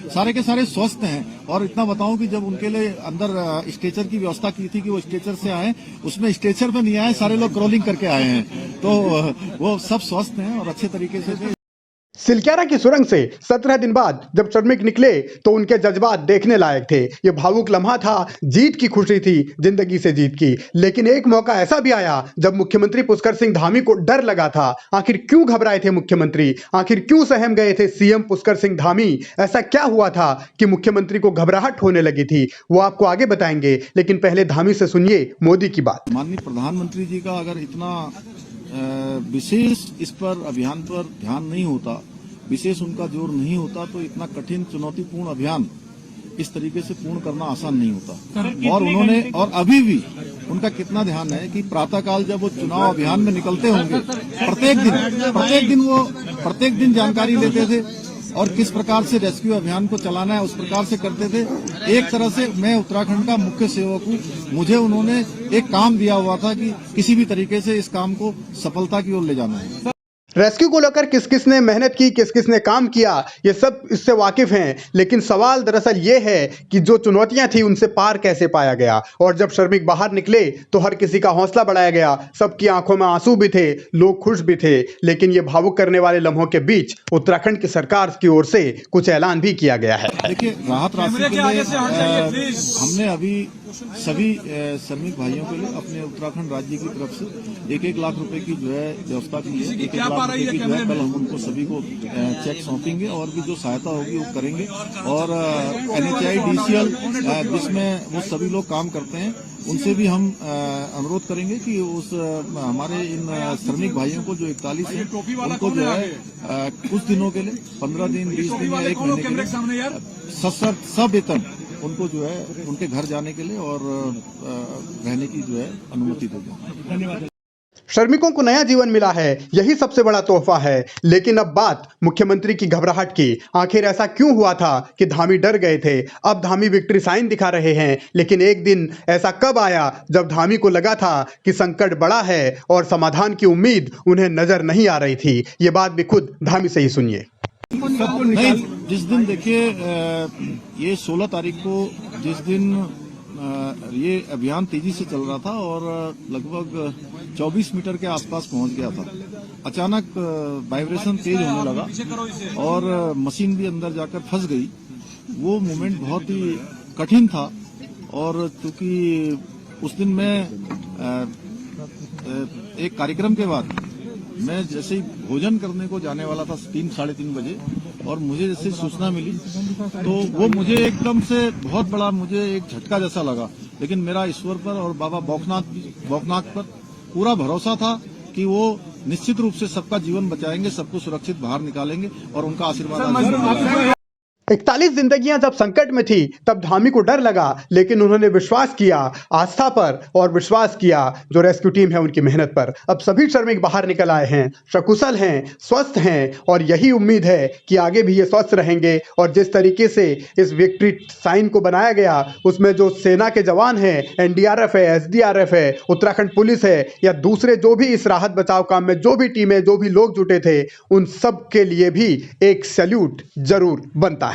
सारे के सारे स्वस्थ हैं। और इतना बताऊं कि जब उनके लिए अंदर स्ट्रेचर की व्यवस्था की थी कि वो स्ट्रेचर से आए, उसमें स्ट्रेचर पे नहीं आए, सारे लोग क्रॉलिंग करके आए हैं। तो वो सब स्वस्थ हैं और अच्छे तरीके से। सिलक्यारा की सुरंग से 17 दिन बाद जब श्रमिक निकले तो उनके जज्बात देखने लायक थे। ये भावुक लम्हा था, जीत की खुशी थी, जिंदगी से जीत की। लेकिन एक मौका ऐसा भी आया जब मुख्यमंत्री पुष्कर सिंह धामी को डर लगा था। आखिर क्यों घबराए थे मुख्यमंत्री, आखिर क्यों सहम गए थे सीएम पुष्कर सिंह धामी? ऐसा क्या हुआ था कि मुख्यमंत्री को घबराहट होने लगी थी, वो आपको आगे बताएंगे। लेकिन पहले धामी से सुनिए मोदी की बात। माननीय प्रधानमंत्री जी का अगर इतना विशेष इस पर अभियान पर ध्यान नहीं होता, विशेष उनका जोर नहीं होता, तो इतना कठिन चुनौतीपूर्ण अभियान इस तरीके से पूर्ण करना आसान नहीं होता। और उन्होंने, और अभी भी उनका कितना ध्यान है कि प्रातःकाल जब वो चुनाव अभियान में निकलते होंगे, प्रत्येक दिन जानकारी लेते थे और किस प्रकार से रेस्क्यू अभियान को चलाना है उस प्रकार से करते थे। एक तरह से मैं उत्तराखंड का मुख्य सेवक हूँ, मुझे उन्होंने एक काम दिया हुआ था कि किसी भी तरीके से इस काम को सफलता की ओर ले जाना है। रेस्क्यू को लेकर किस किस ने मेहनत की, किस किस ने काम किया, ये सब इससे वाकिफ हैं। लेकिन सवाल दरअसल ये है कि जो चुनौतियां थी उनसे पार कैसे पाया गया। और जब श्रमिक बाहर निकले तो हर किसी का हौसला बढ़ाया गया, सबकी आंखों में आंसू भी थे, लोग खुश भी थे। लेकिन ये भावुक करने वाले लम्हों के बीच उत्तराखंड की सरकार की ओर से कुछ ऐलान भी किया गया है। देखिए, राहत राशि के लिए हमने अभी सभी श्रमिक भाइयों के लिए अपने उत्तराखंड राज्य की तरफ से 1-1 लाख रुपए की जो है व्यवस्था की है। 1-1 लाख रुपए की जो है कल हम उनको सभी को चेक सौंपेंगे और भी जो सहायता होगी वो करेंगे। और NHI DCL जिसमें वो सभी लोग काम करते हैं, उनसे भी हम अनुरोध करेंगे कि उस हमारे इन श्रमिक भाइयों को जो 41 हैं उनको जो है कुछ दिनों के लिए 15 दिन 20 दिन या 1 महीने के लिए सवेतन उनको जो है उनके घर जाने के लिए और रहने की जो है अनुमति देंगे। धन्यवाद। श्रमिकों को नया जीवन मिला है, यही सबसे बड़ा तोहफा है। लेकिन अब बात मुख्यमंत्री की घबराहट की। आखिर ऐसा क्यों हुआ था कि धामी डर गए थे? अब धामी विक्ट्री साइन दिखा रहे हैं। लेकिन एक दिन ऐसा कब आया जब धामी को लगा था कि संकट बड़ा है और समाधान की उम्मीद उन्हें नजर नहीं आ रही थी? ये बात भी खुद धामी से ही सुनिए। नहीं, जिस दिन देखिए ये 16 तारीख को जिस दिन ये अभियान तेजी से चल रहा था और लगभग 24 मीटर के आसपास पहुंच गया था, अचानक वाइब्रेशन तेज होने लगा और मशीन भी अंदर जाकर फंस गई। वो मोमेंट बहुत ही कठिन था। और क्योंकि उस दिन मैं एक कार्यक्रम के बाद मैं जैसे ही भोजन करने को जाने वाला था 3-3:30 बजे, और मुझे जैसे सूचना मिली तो वो मुझे एकदम से बहुत बड़ा मुझे एक झटका जैसा लगा। लेकिन मेरा ईश्वर पर और बाबा बौखनाथ पर पूरा भरोसा था कि वो निश्चित रूप से सबका जीवन बचाएंगे, सबको सुरक्षित बाहर निकालेंगे और उनका आशीर्वाद। 41 जिंदगियां जब संकट में थी तब धामी को डर लगा, लेकिन उन्होंने विश्वास किया आस्था पर और विश्वास किया जो रेस्क्यू टीम है उनकी मेहनत पर। अब सभी श्रमिक बाहर निकल आए हैं, सकुशल हैं, स्वस्थ हैं और यही उम्मीद है कि आगे भी ये स्वस्थ रहेंगे। और जिस तरीके से इस विक्ट्री साइन को बनाया गया उसमें जो सेना के जवान हैं, NDRF है, SDRF है, उत्तराखंड पुलिस है या दूसरे जो भी इस राहत बचाव काम में जो भी टीमें, जो भी लोग जुटे थे, उन सब के लिए भी एक सैल्यूट जरूर बनता है।